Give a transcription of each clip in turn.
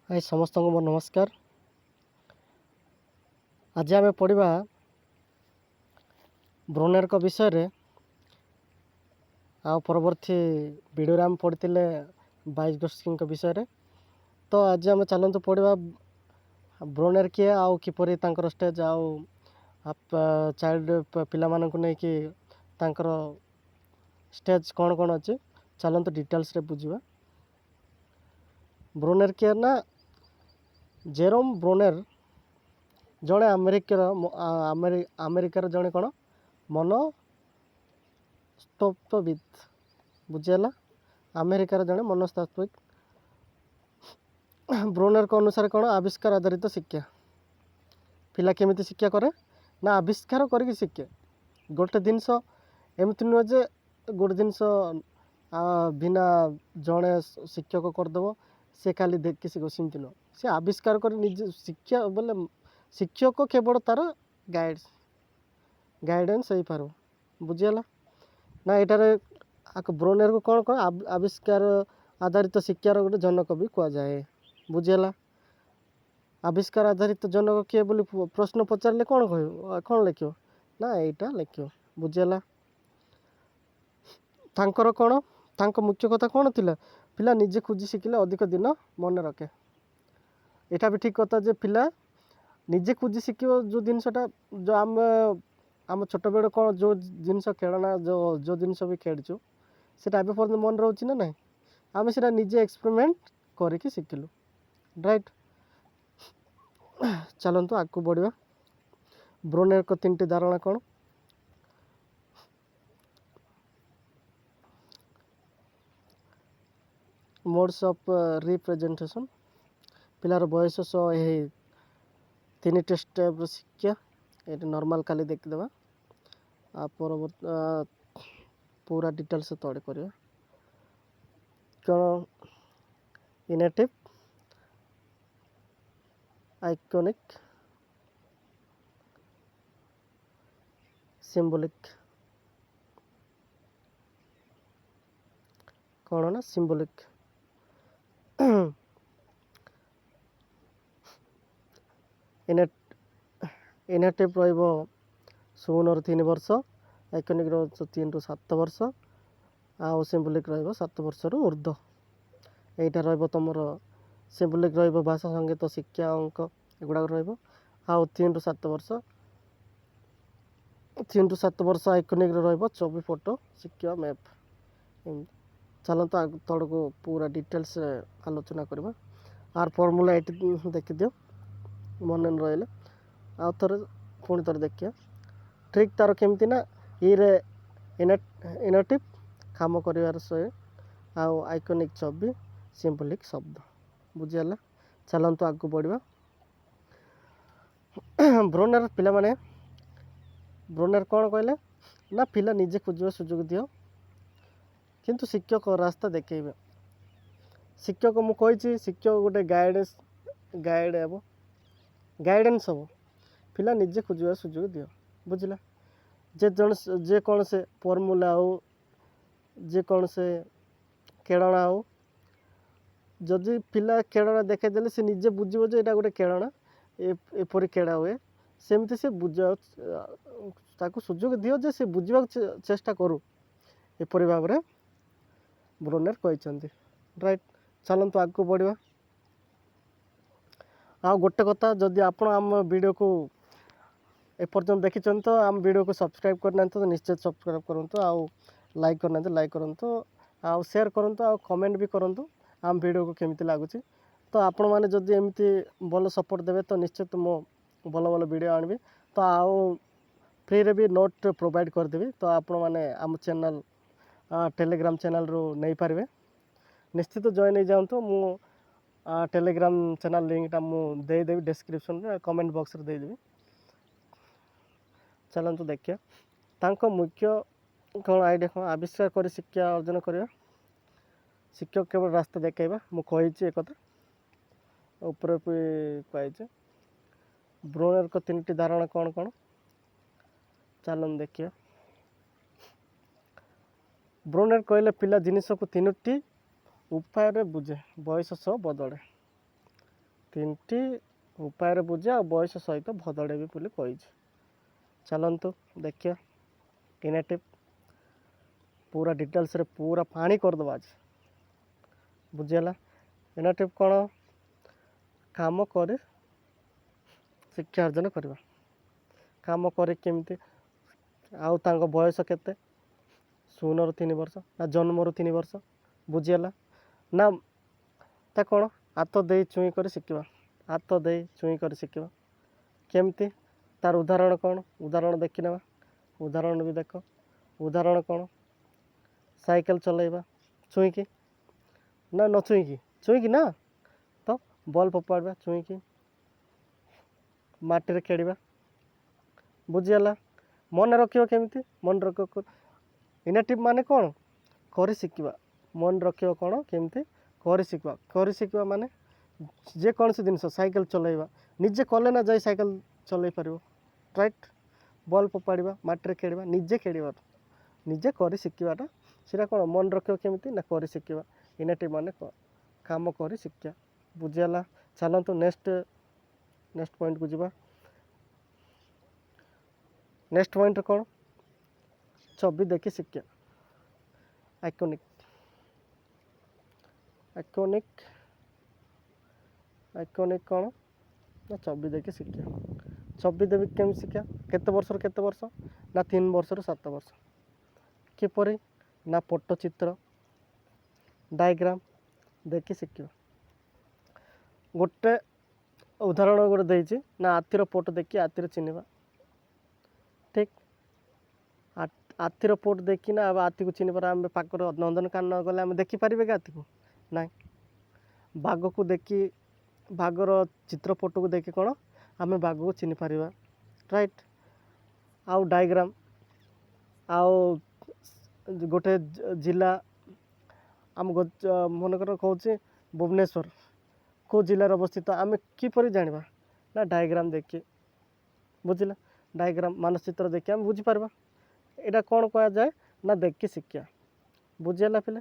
हाय समस्त को मोर नमस्कार। आज आम पढ़ा ब्रोनेर को विषय रे आ परवर्ती वीडियो आम पढ़ी बायोगोस्की विषय रे। तो आज आम चलते पढ़ा ब्रोनेर किए आउ किपरि तांकर स्टेज आउ चाइल्ड पिला मानक नहीं कि तांकर स्टेज कौन कौन अच्छे चलते डिटेल्स रे बुझा। ब्रोनेर किए ना जेरोम ब्रोनेर जड़े अमेरिकार जड़े कौन मनस्तत्वविद बुझेगा। अमेरिकार जड़े मनस्तत्वविद। ब्रोनेर को अनुसार कौन आविष्कार आधारित शिक्षा पिला केमिति शिक्षा करे ना आविष्कार करके शिखे। गोटे जिनस एमती नुह जे गोटे जिनस बिना जड़े शिक्षक करदेव से खाली देखिए शिख सेमती नुह से आविष्कार कर निज शिक्षा बोले शिक्षक केवल तार गाइडेंस हो पार बुझीगला ना। यहाँ ब्रोनेर को कौन कौन आविष्कार आधारित शिक्षार गोटे जनक भी कहुए बुझीगला। आविष्कार आधारित जनक किए बोली प्रश्न पचारे कौन कह कौन लिख ना यहाँ लिख बुझीगला। तांकर कौन तांक मुख्य कथा कौन थिला पिला निजे खोजी शिखिले अधिक दिन मन रखे। यहाँ भी ठीक कथा जे पिला निजे खोजी शिख जो जिनसटा जो आम छोट बेड़ कौन जो जिनस खेलना जो जिनस भी खेलचु से पर्यटन मन रोचे ना ना आम से निजे एक्सपेरिमेंट करके शिखिलु राइट। चलतु आगू बढ़ा। ब्रोनेर को 3टी धारणा कौन मोड्स ऑफ रिप्रेजेंटेशन पिलार बयस सह 3टी स्टेप शिक्षा ये नॉर्मल खाली देखीदे पूरा डिटेल्स तड़े कर कौन इनेटिव आइकॉनिक सिंबॉलिक कौन ना सिंबॉलिक इनेटिव रु 3 वर्ष आइकॉनिक 3 रु 7 वर्ष आउ सिंबॉलिक 7 वर्ष रु ऊर्ध्व। यहाँ तुम सिंबॉलिक भाषा संगीत शिक्षा अंक एगुड़ाक आउ 3 रु 7 वर्ष 3 रु 7 वर्ष आइकॉनिक 24 फोटो शिक्षा मैप। चलते आग तड़ को पूरा डिटेल्स आलोचना करवा। आर फॉर्मूला ये देखी दियो मन रही आउ थे पुणी थे देखिए ट्रिक तार केमती ना ये इनेटिव काम कर आउ आइकॉनिक 24 सिंबॉलिक शब्द बुझीगला। चलतु आगू बढ़ा। ब्रोनेर पिला माने ब्रोनेर कौन कहले ना पिला निजे खोजा सुजोग दियो किंतु शिक्षक रास्ता देखेबे। शिक्षक मुझे शिक्षक गोटे गाइडेंस हम पिला निजे खोजा सुजोग दियो बुझला। जे कौन से फॉर्मूला हो जे कौन से खेलना हो जदि पिला खेलना देखदेले से निजे बुझे जो यहाँ गोटे खेलना एपरी खेला हुए सेमती से बुझा ताकू सुजोग दियो जे से बुझा चेष्टा करू एपरी भाव में ब्रोनेर कहते राइट। चलतु आगू बढ़ा। आ गोटे कथा जदि आप वीडियो को एपर्यंत देखी तो आम वीडियो को सब्सक्राइब करना तो निश्चित सब्सक्राइब करूँ आउ लाइक करना लाइक करूँ आउ शेयर करूँ आउ कमेंट भी करूँ आम वीडियो को केमिति लगुच। तो आपण मैंने जदि एमती भल सपोर्ट देवे तो निश्चित मो भल भल वीडियो आनबी तो आउ फ्री रे भी नोट प्रोवाइड करदेवी तो आपण मैंने आम चैनल टेलीग्राम चैनल रू नहीं पारे निश्चित जॉइन हो जाऊँ। मु टेलीग्राम चैनल लिंकटा मुझे देदेवी डिस्क्रिप्शन में कमेंट बॉक्स रे देदेवी। चलतु देखिए तांको मुख्य कौन आइडिया कौन आविष्कार कर शिक्षा अर्जन करवा। शिक्षक केवल रास्ता देखेबा मुझे एक ऊपर कही ब्रोनेर को 3टी धारणा कौन कौन चलन देखिए। ब्रोनेर कहले पिला जिनिस को 3टी उपाय बुझे बयस सह बदले ତିନିଟି ଉପାୟରେ ବୁଝିବା ଆଉ ବୟସ ସହିତ ଭଦଡ଼େଇବି ବୋଲି କହିଛି। ଚାଲନ୍ତୁ ଦେଖିବା ଇନେଟିଭ୍ पूरा डिटेल्स रे पूरा पानी करदेवा आज बुझीगला। इनेटिव कौन काम कर शिक्षा अर्जन करवा काम कर केमती आउ तांको बयस केते 0 ରୁ 3 वर्ष ना जन्म रू 3 वर्ष बुझीगला ना ता कौन हाथ दे चुई कर शिखा हाथ दे चुई कर शिखा केमती तार उदाहरण कौन उदाहरण देखी ना उदाहरण भी देख उदाहरण कौन साइकेल चलाइबा छुईकी ना न छुईकी ना तो बॉल फोपाड़ा छुईकी माटी रे खेड़ा बुझीगला। मन रख केमती मन रख इनेटिव माने कौन कर शिखा मन रख कौन केमती कर शिखा माने जेकोसी जिन साइकेल चलाइबा निजे कले ना जाए साइकेल चलाई पार राइट बॉल फोपाड़ा माटी रे खेड़ा निजे खेड़ा निजे कर शिखाटा सीटा कौन मन रख केमती ना कर शिखा इनेटिव माने काम कर शिखा बुझीगला। चलतु नेक्स्ट पॉइंट को जीवा। नेक्स्ट पॉइंट कौन छवि देखी शिखा आइकॉनिक आइकॉनिक आइकॉनिक कौन ना छवि देखी शिखा छवि देवी केम शिखा केते वर्ष ना 3 वर्ष ରୁ 7 वर्ष किपरि ना पट्टचित्र डायग्राम देखी शिखा गोटे उदाहरण गोटे देइछि ना आतिर पोट देखी आतिर चिन्हवा ठीक आतिर पोट देखी ना आती को चिन्हबार आम पाकर नंदनकानन गले आम देखिपारे कि आती को ना बाघ को देखी बाघर चित्रपट को देखी कौन आम बाघ को चिन्ह पार राइट आउ डायग्राम आउ गोटे जिला आम मनकर कहूँ भुवनेश्वर को जिलार अवस्थित आम किपर जाना ना डायग्राम देखी बुझला डायग्राम मानचित्र देखी आम बुझीपार यहाँ कौन कह जाए ना देखी शिखा बुझीगला पिले।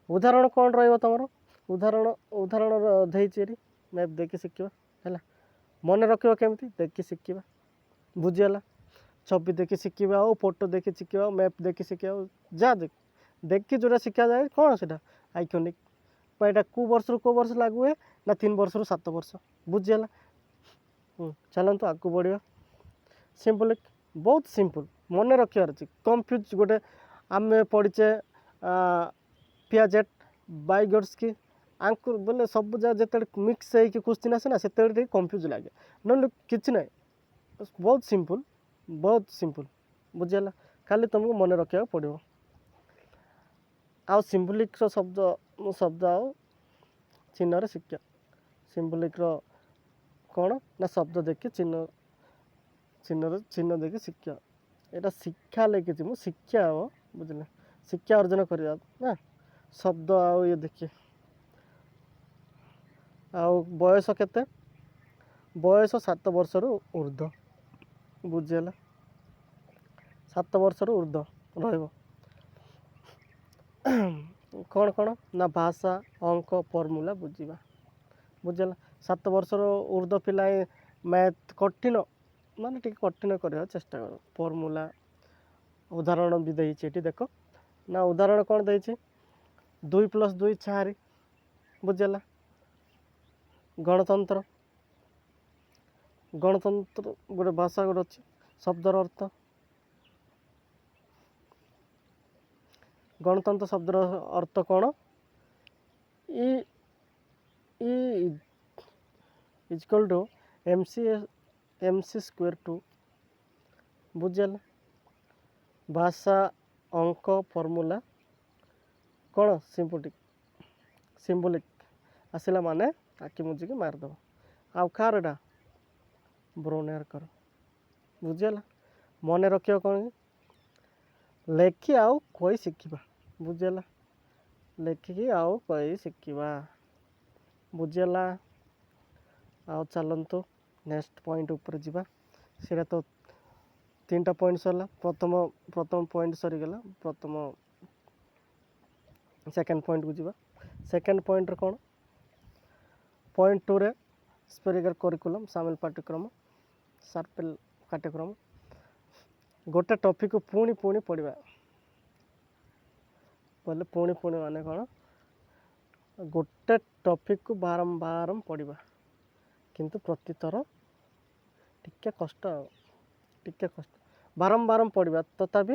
उदाहरण कौन रम उदाहरण उदाहरण देरी मैप देखी शिखा है मन रख केमती देखी शिखा बुझीगला छवि देखी शिखा हो फोटो देखी शिखा मैप देखी शिखा जा देखी जोटा शिखा जाए कौन से आइकॉनिक यहाँ को वर्ष रू को वर्ष लागू है ना 3 वर्ष ରୁ 7 वर्ष बुझीगला। चलतु आगू बढ़िया सिंपलिक बहुत सिंपल मन रखार अच्छे कन्फ्यूज गोटे आम पढ़चे पियाजेट बाइगर्सकी आंकुर बोले सब जगह जिते मिक्स होकर क्वेश्चन आसे ना से कन्फ्यूज लगे ना कि ना बहुत सिंपल बुझीगला खाली तुमको मन रखा पड़ो आउ सिंबलिक शब्द आउ चिन्ह शिखा सिंबलिक कौन ना शब्द देखी चिन्ह देखी शिखा यहाँ शिक्षा लिखी मुझे शिक्षा हम बुझे शिक्षा अर्जन करवा ना शब्द आउ ये देखिए आउ बयस केते बयस 7 वर्ष ରୁ ऊर्ध्व बुझीगला 7 वर्ष ରୁ ऊर्ध्व रहिबो कौन कौन ना भाषा अंक फर्मूला बुझीगला 7 वर्ष ରୁ ऊर्ध्व पिला मैथ कठिन माने टिके कठिन करवा चेष्टा कर फर्मूला उदाहरण भी देती देख ना उदाहरण कौन देती 2 + 2 4 बुझीगला। गणतंत्र गणतंत्र गोटे भाषा गोटे अच्छी शब्दर अर्थ गणतंत्र शब्दर अर्थ कौन इक्वल टू MC² 2 बुझीगला। भाषा अंक फर्मूला कौन सिंबलिक आसला माने आखि मुझिकी मारदेव आउ कारटा ब्रोनेर कर बुझीगला। मन रख कौन लेखी आउ कही शिखा बुझीगला लेखिकी आउ कही शिखा बुझीगला। आउ चलतु नेक्स्ट पॉइंट ऊपर जीवा सीटा तो 3टा पॉइंट सरला प्रथम पॉइंट सरीगला प्रथम सेकेंड पॉइंट को जीवा सेकेंड पॉइंट कौन पॉइंट 2 रे ସ୍ପେରିକାଲ କରିକୁଲମ୍ ସାମିଲ ପାଠ୍ୟକ୍ରମ ସାର୍ପେଲ ପାଠ୍ୟକ୍ରମ ଗୋଟେ ଟପିକ୍ ପୁଣି ପୁଣି ପଢ଼ିବା ବୋଲେ ପୁଣି ମାନେ କ'ଣ ଗୋଟେ ଟପିକ୍କୁ ବାରମ୍ବାର ପଢ଼ିବା କିନ୍ତୁ ପ୍ରତିଥର ଟିକେ କଷ୍ଟ ବାରମ୍ବାର ପଢ଼ିବା ତଥାପି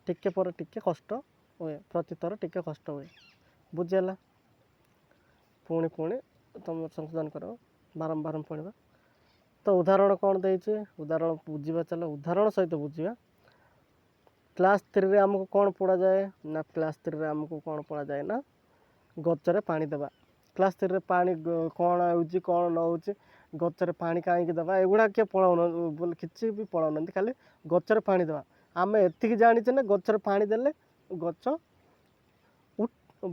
ଟିକେ ପରେ ଟିକେ କଷ୍ଟ ହୁଏ ପ୍ରତିଥର ଟିକେ କଷ୍ଟ ହୁଏ ବୁଝିହେଲା ପୁଣି ତୁମେ ସଂଶୋଧନ କର ବାରମ୍ବାର ପଢ଼ିବା ତ ଉଦାହରଣ କ'ଣ ଦେଇଛି ଉଦାହରଣ ବୁଝିବା ଚାଲ ଉଦାହରଣ ସହିତ ବୁଝିବା କ୍ଲାସ୍ 3ରେ ଆମକୁ କ'ଣ ପଢ଼ାଯାଏ ନା କ୍ଲାସ୍ 3ରେ ଆମକୁ କ'ଣ ପଢ଼ାଯାଏ ନା ଗଛରେ ପାଣି ଦେବା କ୍ଲାସ୍ 3ରେ ପାଣି କ'ଣ ହେଉଛି କ'ଣ ନ ହେଉଛି ଗଛରେ ପାଣି କାହିଁକି ଦେବା ଏଗୁଡ଼ା କିଏ ପଢ଼ାଉନ କିଛି ବି ପଢ଼ାଉନାହାନ୍ତି ଖାଲି ଗଛରେ ପାଣି ଦେବା ଆମେ ଏତିକି ଜାଣିଛେ ନା ଗଛରେ ପାଣି ଦେଲେ ଗଛ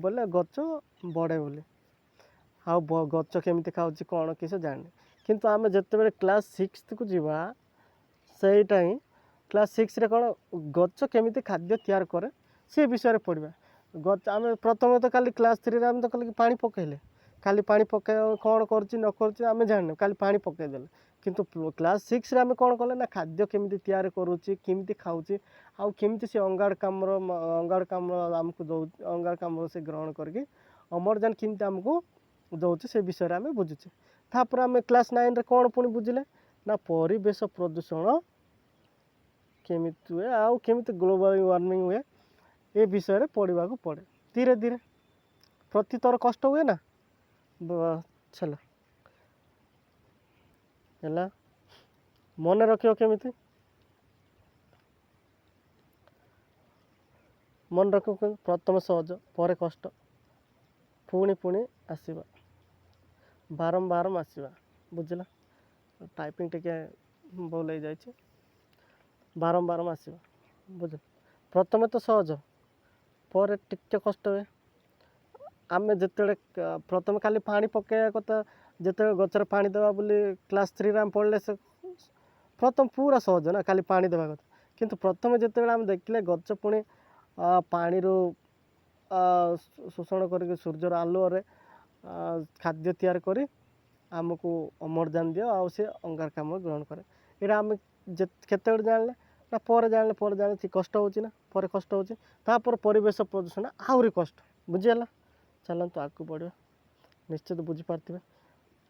ବୋଲେ ଗଛ ବଢ଼େ ବୋଲି ଆଉ ଗଛ କେମିତି ଖାଉଛି କ'ଣ କିଛି ଜାଣିନି କିନ୍ତୁ ଆମେ ଯେତେବେଳେ କ୍ଲାସ୍ 6କୁ ଯିବା ସେଇଟା ହିଁ କ୍ଲାସ୍ 6ରେ କ'ଣ ଗଛ କେମିତି ଖାଦ୍ୟ ତିଆରି କରେ ସେ ବିଷୟରେ ପଢ଼ିବା ଗଛ ଆମେ ପ୍ରଥମେ ତ ଖାଲି କ୍ଲାସ୍ 3ରେ ଆମେ ତ ଖାଲି ପାଣି ପକାଇଲେ ଖାଲି ପାଣି ପକାଇ କ'ଣ କରୁଛି ନ କରୁଛି ଆମେ ଜାଣିନୁ ଖାଲି ପାଣି ପକାଇଦେଲେ କିନ୍ତୁ କ୍ଲାସ୍ 6ରେ ଆମେ କ'ଣ କଲେ ନା ଖାଦ୍ୟ କେମିତି ତିଆରି କରୁଛି କେମିତି ଖାଉଛି ଆଉ କେମିତି ସେ ଅଙ୍ଗାରକାମ୍ଳ ଆମକୁ ଦେଉଛି ଅଙ୍ଗାରକାମ୍ଳ ସେ ଗ୍ରହଣ କରିକି ଅମ୍ଳଜାନ କେମିତି ଆମକୁ ଦେଉଛି ସେ ବିଷୟରେ ଆମେ ବୁଝୁଛେ ତାପରେ ଆମେ କ୍ଲାସ୍ 9ରେ କ'ଣ ପୁଣି ବୁଝିଲେ ନା ପରିବେଶ ପ୍ରଦୂଷଣ କେମିତି ହୁଏ ଆଉ କେମିତି ଗ୍ଲୋବାଲ ୱାର୍ମିଂ ହୁଏ ଏ ବିଷୟରେ ପଢ଼ିବାକୁ ପଡ଼େ ଧୀରେ ଧୀରେ ପ୍ରତିଥର କଷ୍ଟ ହୁଏ ନା ଚାଲ ହେଲା ମନେ ରଖିବ କେମିତି ମନେ ରଖିବ ପ୍ରଥମେ ସହଜ ପରେ କଷ୍ଟ ପୁଣି ଆସିବା ବାରମ୍ବାର ଆସିବା ବୁଝିଲା ଟାଇପିଂ ଟିକେ ଭୁଲ ହେଇଯାଇଛି ବାରମ୍ବାର ଆସିବା ବୁଝିଲ ପ୍ରଥମେ ତ ସହଜ ପରେ ଟିକେ କଷ୍ଟ ହୁଏ ଆମେ ଯେତେବେଳେ ପ୍ରଥମେ ଖାଲି ପାଣି ପକାଇବା କଥା ଯେତେବେଳେ ଗଛରେ ପାଣି ଦେବା ବୋଲି କ୍ଲାସ୍ 3ରେ ଆମେ ପଢ଼ିଲେ ସେ ପ୍ରଥମ ପୁରା ସହଜ ନା ଖାଲି ପାଣି ଦେବା କଥା କିନ୍ତୁ ପ୍ରଥମେ ଯେତେବେଳେ ଆମେ ଦେଖିଲେ ଗଛ ପୁଣି ପାଣିରୁ ଶୋଷଣ କରିକି ସୂର୍ଯ୍ୟର ଆଲୁଅରେ ଖାଦ୍ୟ ତିଆରି କରି ଆମକୁ ଅମ୍ଳଜାନ ଦିଅ ଆଉ ସେ ଅଙ୍ଗାରକାମ୍ଳ ଗ୍ରହଣ କରେ ଏଇଟା ଆମେ କେତେବେଳେ ଜାଣିଲେ ନା ପରେ ଜାଣିଲେ କଷ୍ଟ ହେଉଛି ନା ପରେ କଷ୍ଟ ହେଉଛି ତାପରେ ପରିବେଶ ପ୍ରଦୂଷଣ ଆହୁରି କଷ୍ଟ ବୁଝିହେଲା ଚାଲନ୍ତୁ ଆଗକୁ ବଢ଼ିବା ନିଶ୍ଚିତ ବୁଝିପାରୁଥିବେ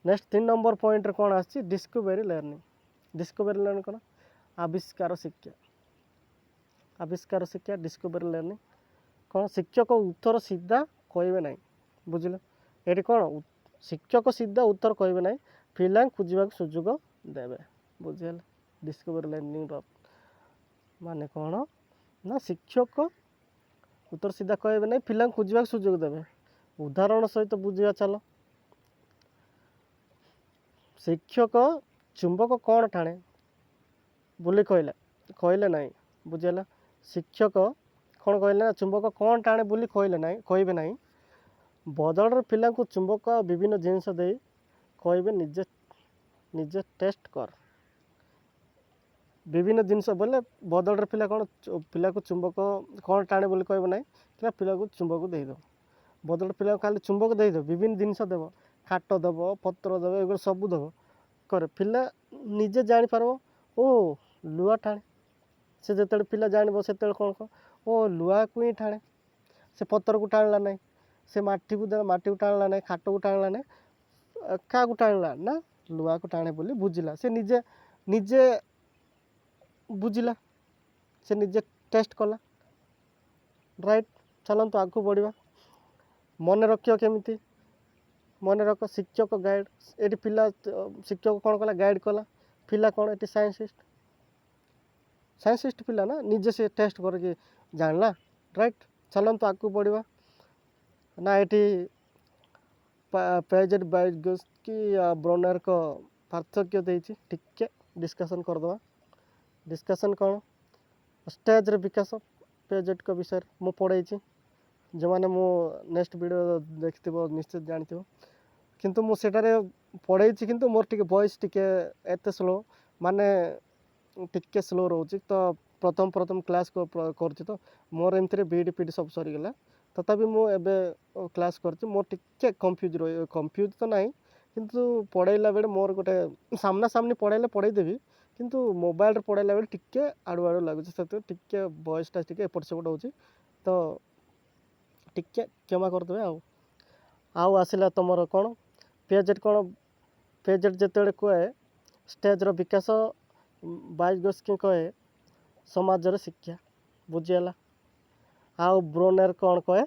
ନେକ୍ସଟ 3 ନମ୍ବର ପଏଣ୍ଟରେ କ'ଣ ଆସିଛି ଡିସ୍କଭରି ଲର୍ଣ୍ଣିଂ କ'ଣ ଆବିଷ୍କାର ଶିକ୍ଷା ଡିସ୍କଭରି ଲର୍ଣ୍ଣିଂ କ'ଣ ଶିକ୍ଷକ ଉତ୍ତର ସିଧା କହିବେ ନାହିଁ ବୁଝିଲ ଏଠି କ'ଣ ଶିକ୍ଷକ ସିଧା ଉତ୍ତର କହିବେ ନାହିଁ ପିଲାଙ୍କୁ ଖୋଜିବାକୁ ସୁଯୋଗ ଦେବେ ବୁଝିହେଲା ଡିସ୍କଭରି ଲର୍ଣ୍ଣିଂର ମାନେ କ'ଣ ନା ଶିକ୍ଷକ ଉତ୍ତର ସିଧା କହିବେ ନାହିଁ ପିଲାଙ୍କୁ ଖୋଜିବାକୁ ସୁଯୋଗ ଦେବେ ଉଦାହରଣ ସହିତ ବୁଝିବା ଚାଲ ଶିକ୍ଷକ ଚୁମ୍ବକ କ'ଣ ଟାଣେ ବୋଲି କହିଲେ ନାହିଁ ବୁଝିହେଲା ଶିକ୍ଷକ କ'ଣ କହିଲେ ନା ଚୁମ୍ବକ କ'ଣ ଟାଣେ ବୋଲି କହିବେ ନାହିଁ ବଦଳରେ ପିଲାଙ୍କୁ ଚୁମ୍ବକ ବିଭିନ୍ନ ଜିନିଷ ଦେଇ କହିବେ ନିଜେ ଟେଷ୍ଟ କର ବିଭିନ୍ନ ଜିନିଷ ବୋଲେ ବଦଳରେ ପିଲାକୁ ଚୁମ୍ବକ କ'ଣ ଟାଣେ ବୋଲି କହିବ ନାହିଁ ପିଲାକୁ ଚୁମ୍ବକ ଦେଇଦେବ ବଦଳରେ ପିଲାକୁ ଖାଲି ଚୁମ୍ବକ ଦେଇଦେବ ବିଭିନ୍ନ ଜିନିଷ ଦେବ କାଠ ଦେବ ପତ୍ର ଦେବ ଏଗୁলো ସବୁ ଦେବ କରେ ପିଲା ନିଜେ ଜାଣିପାରିବ ଓ ଲୁହା ଟାଣେ ସେ ଯେତେବେଳେ ପିଲା ଜାଣିବ ସେତେବେଳେ କ'ଣ ଓ ଲୁହାକୁ ହିଁ ଟାଣେ ସେ ପତ୍ରକୁ ଟାଣିଲା ନାହିଁ ସେ ମାଟିକୁ ଟାଣିଲା ନାହିଁ କାଠକୁ ଟାଣିଲା ନାହିଁ କାହାକୁ ଟାଣିଲା ନା ଲୁହାକୁ ଟାଣେ ବୋଲି ବୁଝିଲା ସେ ନିଜେ ବୁଝିଲା ସେ ନିଜେ ଟେଷ୍ଟ କଲା ରାଇଟ୍ ଚାଲନ୍ତୁ ଆଗକୁ ବଢ଼ିବା ମନେ ରଖିବ କେମିତି ମନେ ରଖ ଶିକ୍ଷକ ଗାଇଡ଼ ଏଠି ପିଲା ଶିକ୍ଷକ କ'ଣ କଲା ଗାଇଡ଼ କଲା ପିଲା କ'ଣ ଏଠି ସାଇନ୍ସିଷ୍ଟ ପିଲା ନା ନିଜେ ସେ ଟେଷ୍ଟ କରିକି ଜାଣିଲା ରାଇଟ୍ ଚାଲନ୍ତୁ ଆଗକୁ ବଢ଼ିବା ନା ଏଠି ପେଜେଟ୍ ବାଇଗସ୍ କି ବ୍ରୋନରଙ୍କ ପାର୍ଥକ୍ୟ ଦେଇଛି ଟିକେ ଡିସ୍କସନ୍ କରିଦେବା ଡିସ୍କସନ୍ କ'ଣ ଷ୍ଟେଜ୍ର ବିକାଶ ପେଜେଟ୍ଙ୍କ ବିଷୟରେ ମୁଁ ପଢ଼େଇଛି ଯେଉଁମାନେ ମୁଁ ନେକ୍ସଟ ଭିଡ଼ିଓ ଦେଖିଥିବ ନିଶ୍ଚିତ ଜାଣିଥିବ କିନ୍ତୁ ମୁଁ ସେଠାରେ ପଢ଼େଇଛି କିନ୍ତୁ ମୋର ଟିକେ ଭଏସ୍ ଟିକେ ଏତେ ସ୍ଲୋ ମାନେ ଟିକେ ସ୍ଲୋ ରହୁଛି ତ ପ୍ରଥମ କ୍ଲାସ୍ କରୁଛି ତ ମୋର ଏମିତିରେ ବିଇଡ଼ି ପିଇଡ଼ି ସବୁ ସରିଗଲା ତଥାପି ମୁଁ ଏବେ କ୍ଲାସ୍ କରିଛି ମୋର ଟିକେ କନଫ୍ୟୁଜ୍ ତ ନାହିଁ କିନ୍ତୁ ପଢ଼େଇଲା ବେଳେ ମୋର ଗୋଟେ ସାମ୍ନା ସାମ୍ନି ପଢ଼େଇଲେ ପଢ଼େଇଦେବି, କିନ୍ତୁ ମୋବାଇଲରେ ପଢ଼େଇଲା ବେଳେ ଟିକେ ଆଡ଼ୁ ଆଡ଼ୁ ଲାଗୁଛି, ସେଥିପାଇଁ ଟିକେ ଭଏସ୍ଟା ଟିକେ ଏପଟ ସେପଟ ହେଉଛି, ତ ଟିକେ କ୍ଷମା କରିଦେବେ। ଆଉ ଆସିଲା ତୁମର କ'ଣ ପିଏଚଡି କ'ଣ ପିଏଚଡି ଯେତେବେଳେ କହେ ଷ୍ଟେଜ୍ର ବିକାଶ, 22 କହେ ସମାଜର ଶିକ୍ଷା, ବୁଝିହେଲା। ଆଉ ବ୍ରୋନେର କ'ଣ କହେ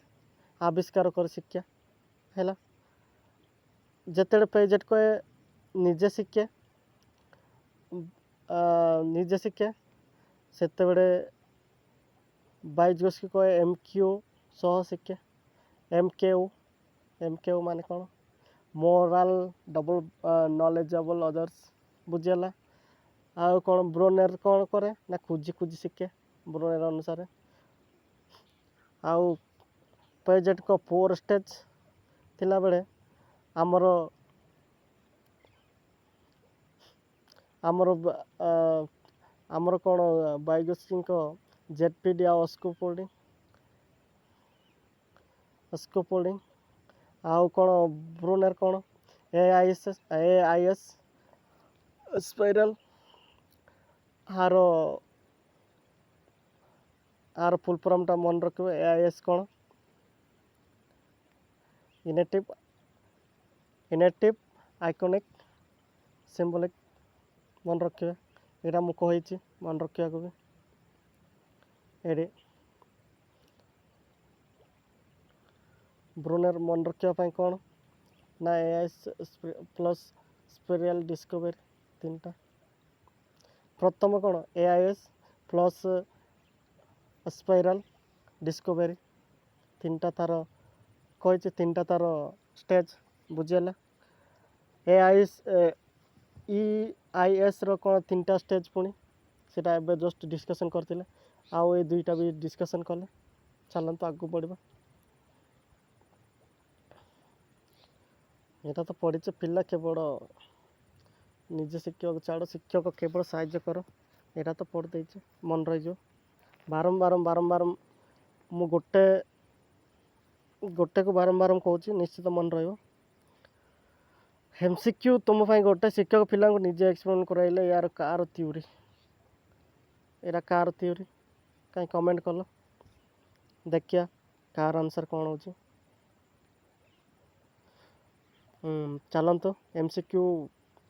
ଆବିଷ୍କାର କରି ଶିକ୍ଷା, ହେଲା। ଯେତେବେଳେ ପିଏଚଡି କହେ ନିଜେ ଶିଖେ, ସେତେବେଳେ 22 କହେ MQ ସହ ଶିଖେ। MKU ମାନେ କ'ଣ ମୋରାଲ ଡବଲ ନଲେଜେବଲ ଅଦର୍ସ, ବୁଝିହେଲା। ଆଉ କ'ଣ ବ୍ରୋନେର କ'ଣ କରେ ନା ଖୋଜି ଖୋଜି ଶିଖେ ବ୍ରୋନେର ଅନୁସାରେ। ଆଉ ପିଏଚଡିଙ୍କ 4 ଷ୍ଟେଜ୍ ଥିଲାବେଳେ ଆମର କ'ଣ 22ଙ୍କ ZPD ଆଉ ସ୍କୋପୋଲ୍ଡିଂ। ଆଉ କ'ଣ ବ୍ରୋନେର କ'ଣ AIS ସ୍ପାଇରାଲ। ଆର ଫୁଲ୍ ଫର୍ମଟା ମନେ ରଖିବେ। AIS କ'ଣ ଇନେଟିଭ୍ ଆଇକନିକ୍ ସିମ୍ବଲିକ୍, ମନେ ରଖିବେ। ଏଇଟା ମୁଁ କହିଛି ମନେ ରଖିବାକୁ ବି। ଏଠି ବ୍ରୋନେର ମନେ ରଖିବା ପାଇଁ କ'ଣ ନା AIS ପ୍ଲସ୍ ସ୍ପେରିଆଲ ଡିସ୍କଭରି, ତିନିଟା। ପ୍ରଥମ କ'ଣ AIS ପ୍ଲସ୍ ସ୍ପାଇରାଲ ଡିସ୍କଭରି, ତିନିଟା ତାର କହିଛି, ତିନିଟା ତାର ଷ୍ଟେଜ୍, ବୁଝିହେଲା। EISର କ'ଣ 3ଟା ଷ୍ଟେଜ୍, ପୁଣି ସେଇଟା ଏବେ ଜଷ୍ଟ ଡିସ୍କସନ୍ କରିଥିଲେ, ଆଉ ଏ 2ଟା ବି ଡିସ୍କସନ୍ କଲେ। ଚାଲନ୍ତୁ ଆଗକୁ ବଢ଼ିବା। ଏଇଟା ତ ପଢ଼ିছে, ପିଲା କେବଳ ନିଜେ ଶିଖିବାକୁ ଛାଡ଼, ଶିକ୍ଷକ କେବଳ ସାହାଯ୍ୟ କର, ଏଇଟା ତ ପଢ଼ି ଦେଇଛି, ମନେ ରହିଯିବ। ବାରମ୍ବାର ମୁଁ ଗୋଟେକୁ ବାରମ୍ବାର କହୁଛି, ନିଶ୍ଚିତ ମନେ ରହିବ। MCQ ତୁମ ପାଇଁ ଗୋଟେ ଶିକ୍ଷକ ପିଲାଙ୍କୁ ନିଜେ ଏକ୍ସପ୍ଲେନ୍ କରାଇଲେ ୟାର କାହାର ଥିଓରି, ଏଇଟା କାହାର ଥିଓରି, କାହିଁ କମେଣ୍ଟ କଲ, ଦେଖିବା କାହାର ଆନ୍ସର୍ କ'ଣ ହେଉଛି। ଚାଲନ୍ତୁ MCQ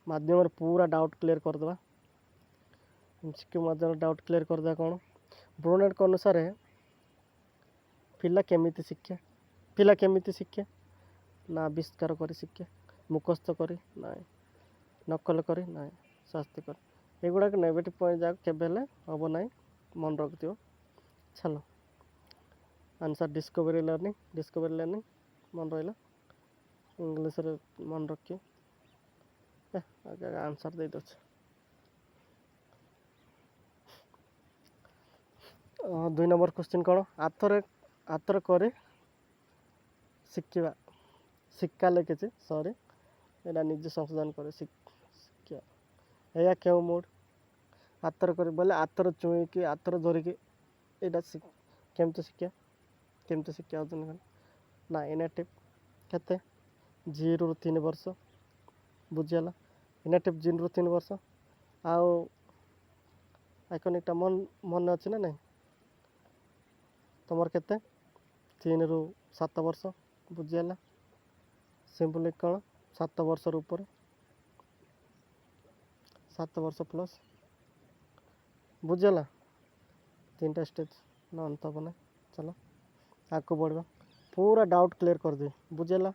ମାଧ୍ୟମରେ ପୁରା ଡାଉଟ୍ କ୍ଲିୟର କରିଦେବା। MCQ ମାଧ୍ୟମରେ ଡାଉଟ୍ କ୍ଲିୟର କରିଦେବା। କ'ଣ ବ୍ରୋନେରଙ୍କ ଅନୁସାରେ ପିଲା କେମିତି ଶିଖେ ନା ଆବିଷ୍କାର କରି ଶିଖେ, ମୁଖସ୍ଥ କରି ନାହିଁ, ନକଲ କରି ନାହିଁ, ଶାସ୍ତି କରି। ଏଗୁଡ଼ାକ ନେଗେଟିଭ୍ ପଏଣ୍ଟ ଯାକ କେବେ ହେଲେ ହେବ ନାହିଁ, ମନେ ରଖିଥିବ। ଚାଲ ଆନ୍ସର୍ ଡିସ୍କଭରି ଲର୍ଣ୍ଣିଂ ମନେ ରହିଲା, ଇଂଲିଶରେ ମନେ ରଖିବ। ଆନ୍ସର୍ ଦେଇଦେଉଛି। 2 ନମ୍ବର କ୍ୱେଶ୍ଚିନ୍ କ'ଣ ଆଥରେ କରି ଶିକ୍ଷା ଲେଖିଛି, ସରି ଏଇଟା ନିଜେ ସଂଶୋଧନ କରି ଶିକ୍ଷା। ଏହା କେଉଁ ମୁଡ୍? ଆଥର କରି ବୋଲେ ଆଥର ଚୁଇଁକି, ଆଥର ଧରିକି, ଏଇଟା କେମିତି ଶିକ୍ଷା ନା ଇନେଟିଭ୍। କେତେ 0ରୁ 3 ବର୍ଷ, ବୁଝିହେଲା। ଇନେଟିଭ୍ 0ରୁ 3 ବର୍ଷ। ଆଉ ଆଇକନିକ୍ଟା ମନେ ଅଛି ନା ନାହିଁ ତୁମର? କେତେ 3ରୁ 7 ବର୍ଷ, ବୁଝିହେଲା। ସିମ୍ବଲିକ୍ କ'ଣ 7 ବର୍ଷର ଉପରେ, 7 ବର୍ଷ ପ୍ଲସ୍, ବୁଝିହେଲା। 3ଟା ଷ୍ଟେଜ୍, ନା ଅନ୍ତ ହେବ ନାହିଁ। ଚାଲ ଆଗକୁ ବଢ଼ିବା, ପୁରା ଡାଉଟ୍ କ୍ଲିୟର କରିଦେବି, ବୁଝିହେଲା।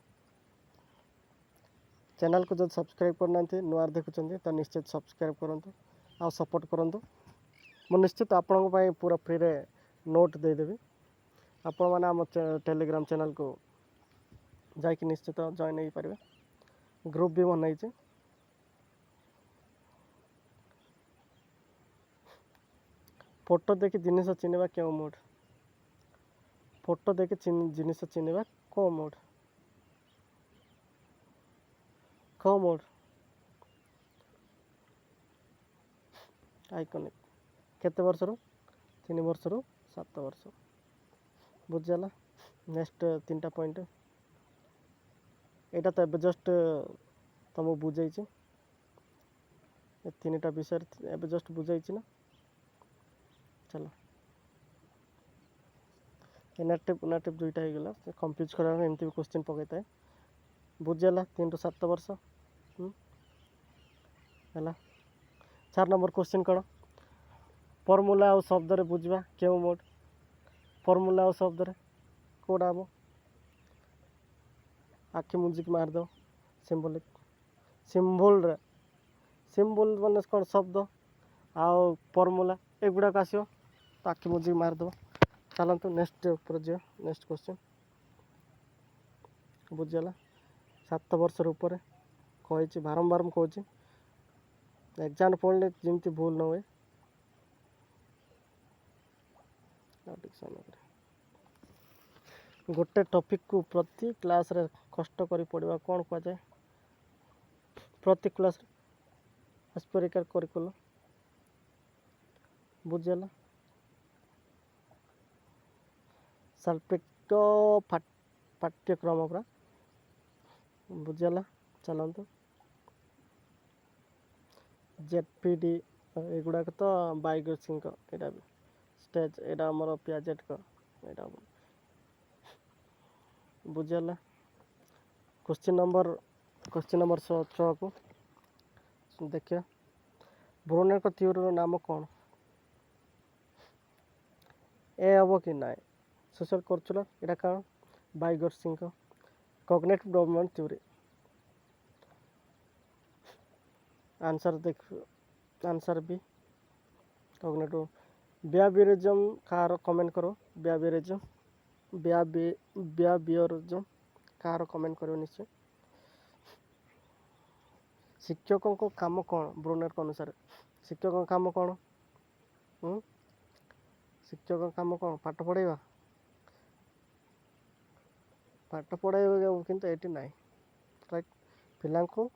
ଚ୍ୟାନେଲ୍କୁ ଯଦି ସବସ୍କ୍ରାଇବ୍ କରିନାହାନ୍ତି, ନୂଆ ଦେଖୁଛନ୍ତି ତ ନିଶ୍ଚିତ ସବସ୍କ୍ରାଇବ୍ କରନ୍ତୁ ଆଉ ସପୋର୍ଟ କରନ୍ତୁ। ମୁଁ ନିଶ୍ଚିତ ଆପଣଙ୍କ ପାଇଁ ପୁରା ଫ୍ରିରେ ନୋଟ୍ ଦେଇଦେବି। ଆପଣମାନେ ଆମ ଟେଲିଗ୍ରାମ୍ ଚ୍ୟାନେଲ୍କୁ ଯାଇକି ନିଶ୍ଚିତ ଜଏନ୍ ହେଇପାରିବେ, ଗ୍ରୁପ୍ ବି ବନେଇଛି। ଫଟୋ ଦେଖି ଜିନିଷ ଚିହ୍ନିବା କେଉଁ ମୁଡ୍? ଫଟୋ ଦେଖି ଜିନିଷ ଚିହ୍ନିବା କେଉଁ ମୁଡ୍? ଆଇକନିକ୍। କେତେ ବର୍ଷରୁ? 3 ବର୍ଷରୁ 7 ବର୍ଷ, ବୁଝିହେଲା। ନେକ୍ସଟ 3ଟା ପଏଣ୍ଟ, ଏଇଟା ତ ଏବେ ଜଷ୍ଟ तुमको बुझे तीन टा विषय एवं जस्ट बुझे ना। चलो इनाक्टिव इनाक्टिव दुईटा हो गला कंफ्यूज करा एमती भी क्वेश्चन पकई था बुझेगा 3 ରୁ 7 वर्ष है। 4 नंबर क्वेश्चन कौन फर्मूला और शब्द रे बुझा क्यों मोड फर्मूला और शब्द रे कौटा हम आखि मुझिक मारद सिम्बोलिक सिम्बोल सिम्बोल मैंने कौन शब्द आउ फर्मूला एगुड़ाक आसो तो आखि मुझिक मारद। चलतु नेक्स्ट ऊपर जा नेक्स्ट क्वेश्चन बुझीगला 7 वर्ष ऊपर कही बारंबार मुझे एग्जाम पढ़ले जमी भूल न हुए। गोटे टॉपिक को प्रति क्लास रे कष्ट करी पढ़ा कौन कह जाए प्रति क्लास एस्पेरिकल करिकुलम बुझीगला साल्पेक्टो पाठ्यक्रम पूरा बुझीगला। चलतु जेडपीडी एगुड़ाक तो बायोगैस यहाँ स्टेज यहाँ आमर पियाजेट यहाँ बुझीगला। क्वेश्चन नंबर 6 को देखिए ब्रोनेर को थ्योरी नाम कौन ए हम कि ना सोशल कल्चर यहाँ कौन biogas cognitive development theory answer देख आंसर भी कॉग्निटिव बिहेवियरिज्म कार कमेंट करो बिहेवियरिज्म बिहेवियरिज्म कार कमेंट करो निश्चय। शिक्षकों को काम कौन ब्रोनेर के अनुसार शिक्षकों का काम कौन शिक्षकों का काम कौन पाठ पढ़ेगा किंतु एटी ना राइट पिला को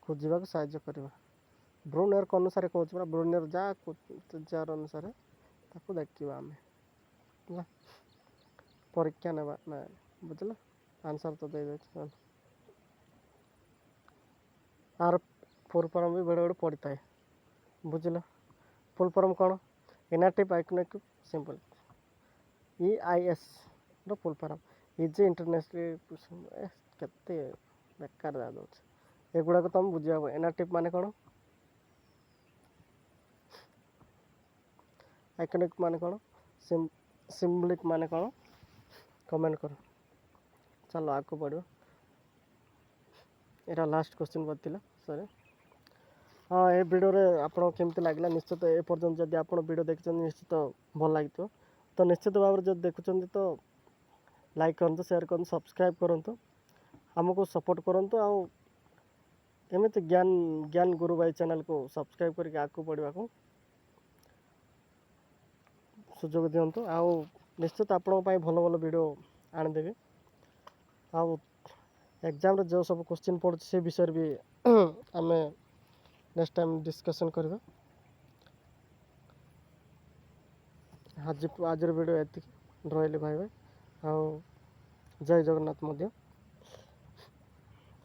खोजा साहाय्य करवा ब्रोनेर के अनुसार कह ब्रोनेर जार अनुसार ताको देखा आम परीक्षा नेबा ना बुझल आंसर तो दे आर फुल फॉर्म भी बेड़े बेड़े पड़ता है बुझल फुल फॉर्म कौन इनाक्टिव आइकनिक सिंपल EIS रो फुल फॉर्म इज इंटरनेशनल केते बेकार दा दो एगुड़ा को तुम बुझा इनाक्टिव माने कौन आइकनिक माने कौन सिम्बलिक माने कौन कमेंट करो। चलो आगे बढ़ो यहाँ लास्ट क्वेश्चन करथिला सॉरी हाँ ये वीडियो रे आपन केमती लागला निश्चित ए पर्यंत जदि आपन वीडियो देखछन निश्चित भल लागितो तो निश्चित भाव में जब देखुं तो लाइक करूँ शेयर करूँ सब्सक्राइब करूँ आमको सपोर्ट करूँ आउ एमती ज्ञान गुरु भाई चैनल को सब्सक्राइब करके आगे बढ़ा को सुजोग दिंतु आउ निश्चित आपण भल भल वीडियो आनीदेवी आउ एग्जाम जो सब क्वेश्चन पड़े से विषय भी आम नेक्स्ट टाइम डिस्कशन करवा। आज वीडियो ये रही भाई भाई आउ जय जगन्नाथ मध्य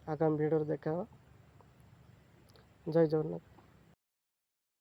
आगामी वीडियो देखा जय जगन्नाथ।